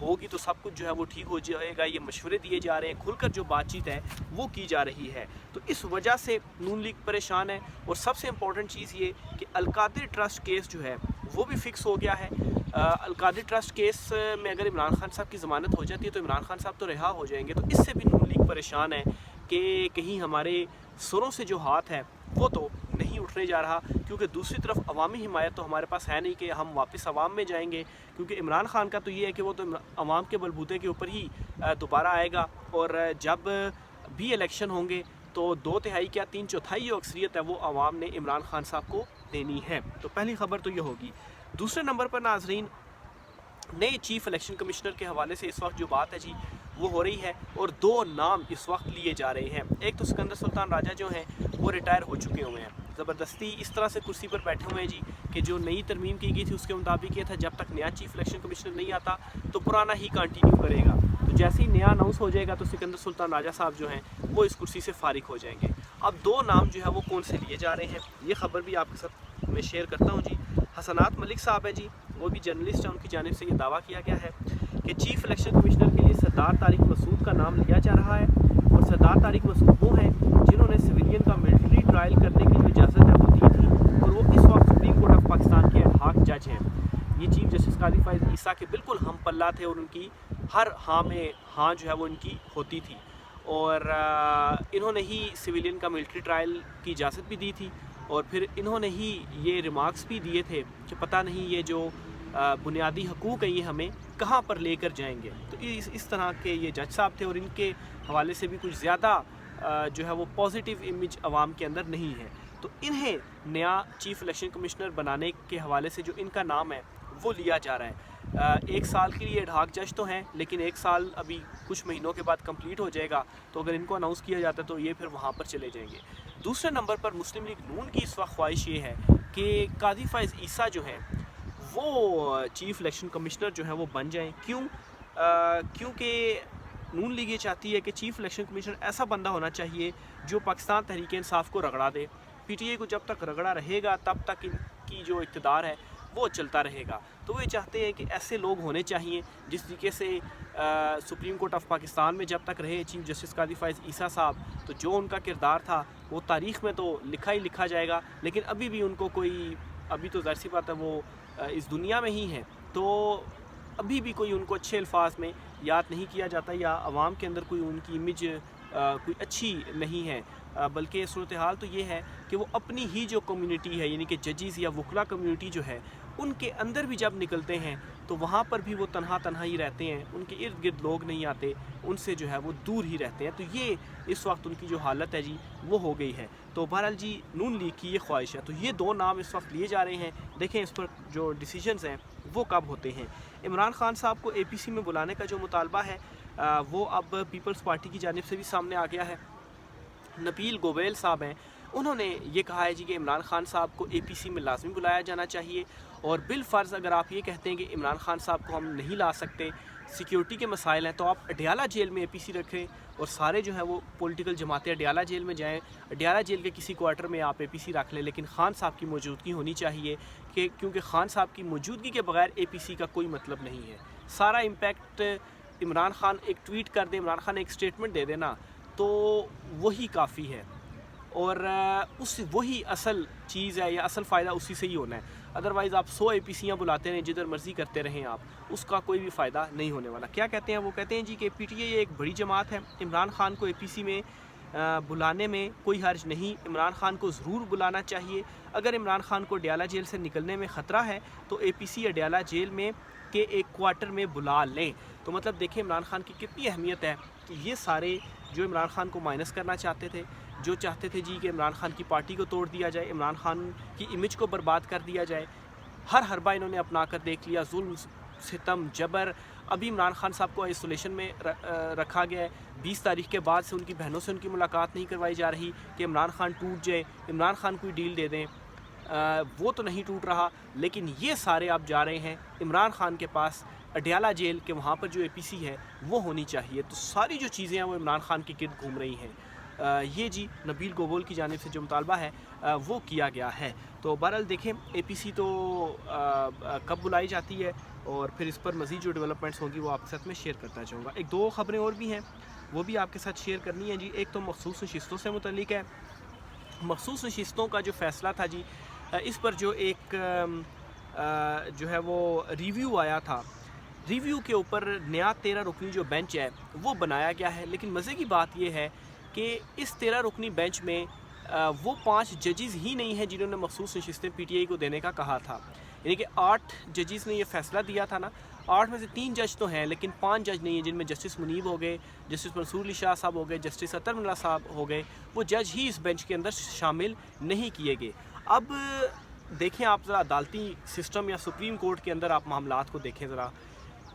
ہوگی تو سب کچھ جو ہے وہ ٹھیک ہو جائے گا، یہ مشورے دیے جا رہے ہیں، کھل کر جو بات چیت ہے وہ کی جا رہی ہے۔ تو اس وجہ سے نون لیگ پریشان ہے، اور سب سے امپورٹنٹ چیز یہ کہ القادری ٹرسٹ کیس جو ہے وہ بھی فکس ہو گیا ہے۔ القادری ٹرسٹ کیس میں اگر عمران خان صاحب کی ضمانت ہو جاتی ہے تو عمران خان صاحب تو رہا ہو جائیں گے، تو اس سے بھی نون لیگ پریشان ہے کہ کہیں ہمارے سروں سے جو ہاتھ ہے وہ تو نہیں اٹھنے جا رہا، کیونکہ دوسری طرف عوامی حمایت تو ہمارے پاس ہے نہیں کہ ہم واپس عوام میں جائیں گے، کیونکہ عمران خان کا تو یہ ہے کہ وہ تو عوام کے بلبوتے کے اوپر ہی دوبارہ آئے گا، اور جب بھی الیکشن ہوں گے تو 2/3 کیا 3/4 جو اکثریت ہے وہ عوام نے عمران خان صاحب کو دینی ہے۔ تو پہلی خبر تو یہ ہوگی۔ دوسرے نمبر پر ناظرین، نئے چیف الیکشن کمشنر کے حوالے سے اس وقت جو بات ہے جی وہ ہو رہی ہے، اور 2 نام اس وقت لیے جا رہے ہیں۔ ایک تو سکندر سلطان راجہ جو ہیں وہ ریٹائر ہو چکے ہوئے ہیں، زبردستی اس طرح سے کرسی پر بیٹھے ہوئے ہیں جی کہ جو نئی ترمیم کی گئی تھی اس کے مطابق یہ تھا جب تک نیا چیف الیکشن کمشنر نہیں آتا تو پرانا ہی کنٹینیو کرے گا، تو جیسے ہی نیا اناؤنس ہو جائے گا تو سکندر سلطان راجہ صاحب جو ہیں وہ اس کرسی سے فارغ ہو جائیں گے۔ اب 2 نام جو ہے وہ کون سے لیے جا رہے ہیں یہ خبر بھی آپ کے ساتھ میں شیئر کرتا ہوں جی۔ حسنات ملک صاحب ہیں جی، وہ بھی جرنلسٹ ہیں، ان کی جانب سے یہ دعویٰ کیا گیا ہے کہ چیف الیکشن کمشنر کے لیے سردار طارق مسعود کا نام لیا جا رہا ہے، اور سردار طارق مسعود وہ ہیں جنہوں نے سویلین کا ملٹری ٹرائل کرنے کی جو اجازت ہے وہ دی تھی، اور وہ اس وقت سپریم کورٹ آف پاکستان کے ایڈ ہاک جج ہیں۔ یہ چیف جسٹس قاضی فائز عیسیٰ کے بالکل ہم پلہ تھے، اور ان کی ہر ہاں میں ہاں جو ہے وہ ان کی ہوتی تھی، اور انہوں نے ہی سویلین کا ملٹری ٹرائل کی اجازت بھی دی تھی، اور پھر انہوں نے ہی یہ ریمارکس بھی دیے تھے کہ پتہ نہیں یہ جو بنیادی حقوق ہیں یہ ہمیں کہاں پر لے کر جائیں گے۔ تو اس طرح کے یہ جج صاحب تھے، اور ان کے حوالے سے بھی کچھ زیادہ جو ہے وہ پازیٹیو امیج عوام کے اندر نہیں ہے، تو انہیں نیا چیف الیکشن کمشنر بنانے کے حوالے سے جو ان کا نام ہے وہ لیا جا رہا ہے۔ 1 سال کے لیے ایڈ ہاک جج تو ہیں، لیکن 1 سال ابھی کچھ مہینوں کے بعد کمپلیٹ ہو جائے گا، تو اگر ان کو اناؤنس کیا جاتا ہے تو یہ پھر وہاں پر چلے جائیں گے۔ دوسرے نمبر پر مسلم لیگ نون کی اس وقت خواہش یہ ہے کہ قاضی فائز عیسیٰ جو ہیں وہ چیف الیکشن کمشنر جو ہیں وہ بن جائیں۔ کیونکہ نون لیگ یہ چاہتی ہے کہ چیف الیکشن کمشنر ایسا بندہ ہونا چاہیے جو پاکستان تحریک انصاف کو رگڑا دے۔ پی ٹی آئی کو جب تک رگڑا رہے گا تب تک ان کی جو اقتدار ہے وہ چلتا رہے گا، تو وہ یہ چاہتے ہیں کہ ایسے لوگ ہونے چاہیے جس طریقے سے سپریم کورٹ آف پاکستان میں جب تک رہے چیف جسٹس قاضی فائز عیسیٰ صاحب، تو جو ان کا کردار تھا وہ تاریخ میں تو لکھا ہی لکھا جائے گا، لیکن ابھی بھی ان کو کوئی، ابھی تو ظاہر سی بات ہے وہ اس دنیا میں ہی ہیں، تو ابھی بھی کوئی ان کو اچھے الفاظ میں یاد نہیں کیا جاتا، یا عوام کے اندر کوئی ان کی امیج کوئی اچھی نہیں ہے، بلکہ صورتحال تو یہ ہے کہ وہ اپنی ہی جو کمیونٹی ہے یعنی کہ ججز یا وکلا کمیونٹی جو ہے ان کے اندر بھی جب نکلتے ہیں تو وہاں پر بھی وہ تنہا ہی رہتے ہیں، ان کے ارد گرد لوگ نہیں آتے، ان سے جو ہے وہ دور ہی رہتے ہیں، تو یہ اس وقت ان کی جو حالت ہے جی وہ ہو گئی ہے۔ تو بہرحال جی نون لیگ کی یہ خواہش ہے، تو یہ 2 نام اس وقت لیے جا رہے ہیں، دیکھیں اس پر جو ڈیسیجنز ہیں وہ کب ہوتے ہیں۔ عمران خان صاحب کو اے پی سی میں بلانے کا جو مطالبہ ہے وہ اب پیپلز پارٹی کی جانب سے بھی سامنے آ گیا ہے۔ نبیل گویل صاحب ہیں، انہوں نے یہ کہا ہے جی کہ عمران خان صاحب کو اے پی سی میں لازمی بلایا جانا چاہیے، اور بالفرض اگر آپ یہ کہتے ہیں کہ عمران خان صاحب کو ہم نہیں لا سکتے، سیکیورٹی کے مسائل ہیں، تو آپ اڈیالہ جیل میں اے پی سی رکھیں، اور سارے جو ہیں وہ پولیٹیکل جماعتیں اڈیالہ جیل میں جائیں، اڈیالہ جیل کے کسی کوارٹر میں آپ اے پی سی رکھ لیں، لیکن خان صاحب کی موجودگی ہونی چاہیے، کیونکہ خان صاحب کی موجودگی کے بغیر اے پی سی کا کوئی مطلب نہیں ہے۔ سارا امپیکٹ عمران خان ایک ٹویٹ کر دے، عمران خان ایک سٹیٹمنٹ دے دینا تو وہی کافی ہے، اور وہی اصل چیز ہے، یا اصل فائدہ اسی سے ہی ہونا ہے، ادروائز آپ 100 اے پی سیاں بلاتے رہیں، جدھر مرضی کرتے رہیں، آپ اس کا کوئی بھی فائدہ نہیں ہونے والا۔ کیا کہتے ہیں وہ کہتے ہیں جی کہ پی ٹی آئی ایک بڑی جماعت ہے، عمران خان کو اے پی سی میں بلانے میں کوئی حرج نہیں، عمران خان کو ضرور بلانا چاہیے، اگر عمران خان کو اڈیالہ جیل سے نکلنے میں خطرہ ہے تو اے پی سی اڈیالہ جیل میں کے ایک کوارٹر میں بلا لیں۔ تو مطلب دیکھیں عمران خان کی کتنی اہمیت ہے کہ یہ سارے جو عمران خان کو مائنس کرنا چاہتے تھے، جو چاہتے تھے جی کہ عمران خان کی پارٹی کو توڑ دیا جائے، عمران خان کی امیج کو برباد کر دیا جائے، ہر حربہ انہوں نے اپنا کر دیکھ لیا، ظلم ستم جبر۔ ابھی عمران خان صاحب کو آئسولیشن میں رکھا گیا ہے، 20 تاریخ کے بعد سے ان کی بہنوں سے ان کی ملاقات نہیں کروائی جا رہی کہ عمران خان ٹوٹ جائے، عمران خان کوئی ڈیل دے دیں، وہ تو نہیں ٹوٹ رہا، لیکن یہ سارے آپ جا رہے ہیں عمران خان کے پاس اڈیالہ جیل کے، وہاں پر جو اے پی سی ہے وہ ہونی چاہیے، تو ساری جو چیزیں ہیں وہ عمران خان کے گرد گھوم رہی ہیں۔ یہ جی نبیل گوبول کی جانب سے جو مطالبہ ہے وہ کیا گیا ہے۔ تو بہرحال دیکھیں اے پی سی تو کب بلائی جاتی ہے اور پھر اس پر مزید جو ڈیولپمنٹس ہوں گی وہ آپ کے ساتھ میں شیئر کرتا جاؤں گا. ایک دو خبریں اور بھی ہیں وہ بھی آپ کے ساتھ شیئر کرنی ہے جی. ایک تو مخصوص نشستوں سے متعلق ہے. مخصوص نشستوں کا جو فیصلہ تھا جی اس پر جو ایک جو ہے وہ ریویو آیا تھا. ریویو کے اوپر نیا 13 رکنی جو بینچ ہے وہ بنایا گیا ہے. لیکن مزے کی بات یہ ہے کہ اس 13 رکنی بینچ میں وہ 5 ججز ہی نہیں ہیں جنہوں نے مخصوص نشستیں پی ٹی آئی کو دینے کا کہا تھا. یعنی کہ 8 ججز نے یہ فیصلہ دیا تھا نا. 8 میں سے 3 جج تو ہیں لیکن 5 جج نہیں ہیں جن میں جسٹس منیب ہو گئے, جسٹس منصور علی شاہ صاحب ہو گئے, جسٹس اطہر ملا صاحب ہو گئے. وہ جج ہی اس بینچ کے اندر شامل نہیں کیے گئے. اب دیکھیں آپ ذرا عدالتی سسٹم یا سپریم کورٹ کے اندر آپ معاملات کو دیکھیں ذرا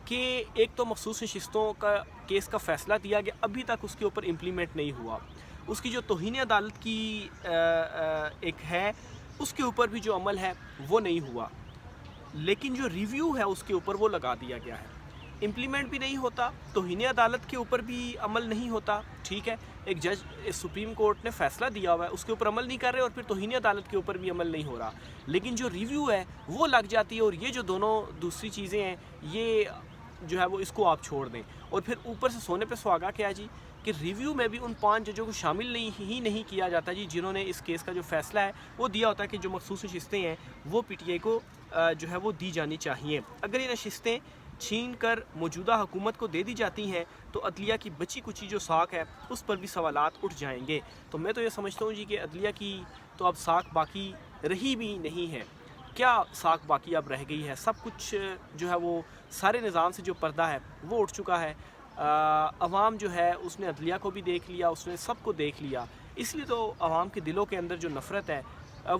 کہ ایک تو مخصوص نشستوں کا کیس کا فیصلہ دیا گیا, ابھی تک اس کے اوپر امپلیمنٹ نہیں ہوا. اس کی جو توہین عدالت کی ایک ہے اس کے اوپر بھی جو عمل ہے وہ نہیں ہوا. لیکن جو ریویو ہے اس کے اوپر وہ لگا دیا گیا ہے. امپلیمنٹ بھی نہیں ہوتا, توہین عدالت کے اوپر بھی عمل نہیں ہوتا. ٹھیک ہے, ایک جج سپریم کورٹ نے فیصلہ دیا ہوا ہے اس کے اوپر عمل نہیں کر رہے اور پھر توہین عدالت کے اوپر بھی عمل نہیں ہو رہا. لیکن جو ریویو ہے وہ لگ جاتی ہے. اور یہ جو دونوں دوسری چیزیں ہیں یہ جو ہے وہ اس کو آپ چھوڑ دیں. اور پھر اوپر سے سونے پہ سہاگا کیا جی کہ ریویو میں بھی ان 5 ججوں کو شامل نہیں کیا جاتا جی جنہوں نے اس کیس کا جو فیصلہ ہے وہ دیا ہوتا ہے کہ جو مخصوص نشستیں ہیں وہ پی ٹی آئی کو جو ہے وہ دی جانی چاہیے. اگر یہ نشستیں چھین کر موجودہ حکومت کو دے دی جاتی ہیں تو عدلیہ کی بچی کچی جو ساکھ ہے اس پر بھی سوالات اٹھ جائیں گے. تو میں تو یہ سمجھتا ہوں جی کہ عدلیہ کی تو اب ساکھ باقی رہی بھی نہیں ہے. کیا ساکھ باقی اب رہ گئی ہے؟ سب کچھ جو ہے وہ سارے نظام سے جو پردہ ہے وہ اٹھ چکا ہے. عوام جو ہے اس نے عدلیہ کو بھی دیکھ لیا, اس نے سب کو دیکھ لیا. اس لیے تو عوام کے دلوں کے اندر جو نفرت ہے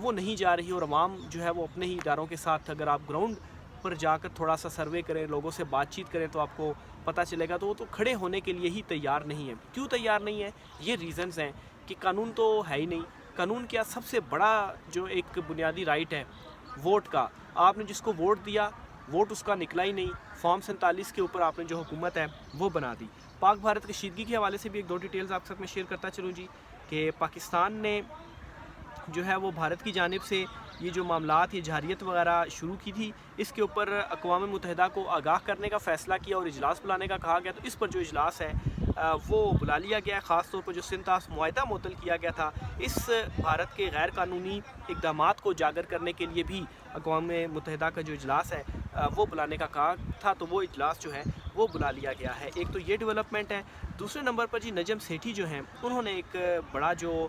وہ نہیں جا رہی. اور عوام جو ہے وہ اپنے ہی اداروں کے ساتھ اگر آپ گراؤنڈ پر جا کر تھوڑا سا سروے کریں, لوگوں سے بات چیت کریں تو آپ کو پتہ چلے گا. تو وہ تو کھڑے ہونے کے لیے ہی تیار نہیں ہے. کیوں تیار نہیں ہے؟ یہ ریزنز ہیں کہ قانون تو ہے ہی نہیں. قانون کیا, سب سے بڑا جو ایک بنیادی رائٹ ہے ووٹ کا, آپ نے جس کو ووٹ دیا ووٹ اس کا نکلا ہی نہیں. فارم 47 کے اوپر آپ نے جو حکومت ہے وہ بنا دی. پاک بھارت کشیدگی کے حوالے سے بھی ایک دو ڈیٹیلز آپ کے ساتھ میں شیئر کرتا چلوں جی کہ پاکستان نے جو ہے وہ بھارت کی جانب سے یہ جو معاملات یہ جارحیت وغیرہ شروع کی تھی اس کے اوپر اقوام متحدہ کو آگاہ کرنے کا فیصلہ کیا اور اجلاس بلانے کا کہا گیا. تو اس پر جو اجلاس ہے وہ بلا لیا گیا ہے. خاص طور پر جو سنتاس معاہدہ معطل کیا گیا تھا اس بھارت کے غیر قانونی اقدامات کو اجاگر کرنے کے لیے بھی اقوام متحدہ کا جو اجلاس ہے وہ بلانے کا کہا تھا. تو وہ اجلاس جو ہے وہ بلا لیا گیا ہے. ایک تو یہ ڈیولپمنٹ ہے. دوسرے نمبر پر جی نجم سیٹھی جو ہیں انہوں نے ایک بڑا جو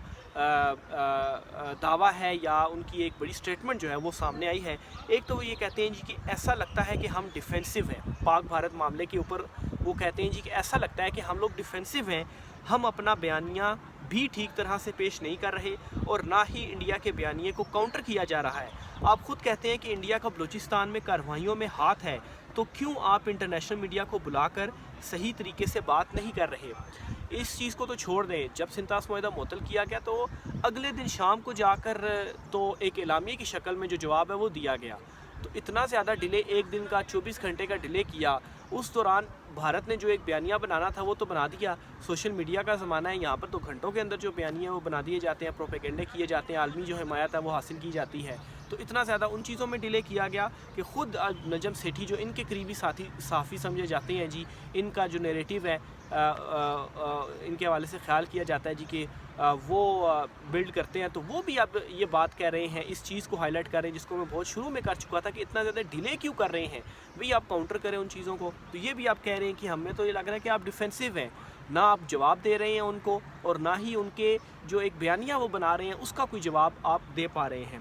دعویٰ ہے یا ان کی ایک بڑی سٹیٹمنٹ جو ہے وہ سامنے آئی ہے. ایک تو وہ یہ کہتے ہیں جی کہ ایسا لگتا ہے کہ ہم ڈیفینسو ہیں پاک بھارت معاملے کے اوپر. وہ کہتے ہیں جی کہ ایسا لگتا ہے کہ ہم لوگ ڈیفینسو ہیں, ہم اپنا بیانیہ بھی ٹھیک طرح سے پیش نہیں کر رہے اور نہ ہی انڈیا کے بیانیے کو کاؤنٹر کیا جا رہا ہے. آپ خود کہتے ہیں کہ انڈیا کا بلوچستان میں کارروائیوں میں ہاتھ ہے, تو کیوں آپ انٹرنیشنل میڈیا کو بلا کر صحیح طریقے سے بات نہیں کر رہے؟ اس چیز کو تو چھوڑ دیں. جب سنتاس معاہدہ معطل کیا گیا تو اگلے دن شام کو جا کر تو ایک اعلامیے کی شکل میں جو جواب ہے وہ دیا گیا. تو اتنا زیادہ ڈیلے, ایک دن کا 24 گھنٹے کا ڈیلے کیا. اس دوران بھارت نے جو ایک بیانیہ بنانا تھا وہ تو بنا دیا. سوشل میڈیا کا زمانہ ہے, یہاں پر تو گھنٹوں کے اندر جو بیانیہ وہ بنا دیے جاتے ہیں, پروپیگنڈے کیے جاتے ہیں, عالمی جو حمایت ہے وہ حاصل کی جاتی ہے. تو اتنا زیادہ ان چیزوں میں ڈیلے کیا گیا کہ خود نجم سیٹھی جو ان کے قریبی ساتھی صحافی سمجھے جاتے ہیں جی, ان کا جو نیریٹو ہے ان کے حوالے سے خیال کیا جاتا ہے جی کہ وہ بلڈ کرتے ہیں, تو وہ بھی اب یہ بات کہہ رہے ہیں, اس چیز کو ہائی لائٹ کر رہے ہیں جس کو میں بہت شروع میں کر چکا تھا کہ اتنا زیادہ ڈیلے کیوں کر رہے ہیں بھئی, آپ کاؤنٹر کریں ان چیزوں کو. تو یہ بھی آپ کہہ رہے ہیں کہ ہمیں تو یہ لگ رہا ہے کہ آپ ڈیفینسو ہیں, نہ آپ جواب دے رہے ہیں ان کو اور نہ ہی ان کے جو ایک بیانیہ وہ بنا رہے ہیں اس کا کوئی جواب آپ دے پا رہے ہیں.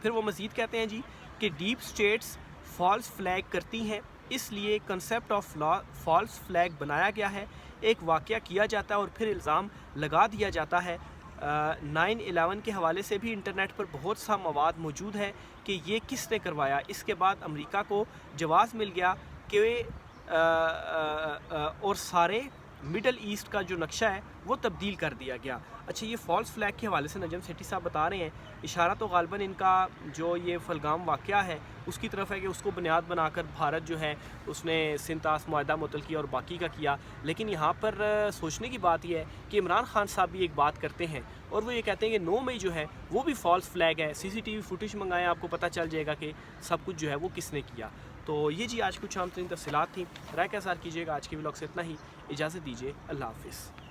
پھر وہ مزید کہتے ہیں جی کہ ڈیپ سٹیٹس فالس فلیگ کرتی ہیں, اس لیے کنسیپٹ آف فالس فلیگ بنایا گیا ہے. ایک واقعہ کیا جاتا ہے اور پھر الزام لگا دیا جاتا ہے. 9/11 کے حوالے سے بھی انٹرنیٹ پر بہت سا مواد موجود ہے کہ یہ کس نے کروایا. اس کے بعد امریکہ کو جواز مل گیا کہ اور سارے مڈل ایسٹ کا جو نقشہ ہے وہ تبدیل کر دیا گیا. اچھا, یہ فالس فلیگ کے حوالے سے نجم سیٹھی صاحب بتا رہے ہیں, اشارہ تو غالباً ان کا جو یہ پھلگام واقعہ ہے اس کی طرف ہے کہ اس کو بنیاد بنا کر بھارت جو ہے اس نے سنتاس معاہدہ معطل کیا اور باقی کا کیا. لیکن یہاں پر سوچنے کی بات یہ ہے کہ عمران خان صاحب بھی ایک بات کرتے ہیں اور وہ یہ کہتے ہیں کہ 9 مئی جو ہے وہ بھی فالس فلیگ ہے. CCTV فوٹیج منگائیں, آپ کو پتہ چل جائے گا کہ سب کچھ جو ہے وہ کس نے کیا. تو یہ جی آج کچھ عام ترین تفصیلات تھیں. رائے کا اظہار کیجیے گا. آج کے ولاگ سے اتنا ہی. اجازت دیجیے. اللہ حافظ.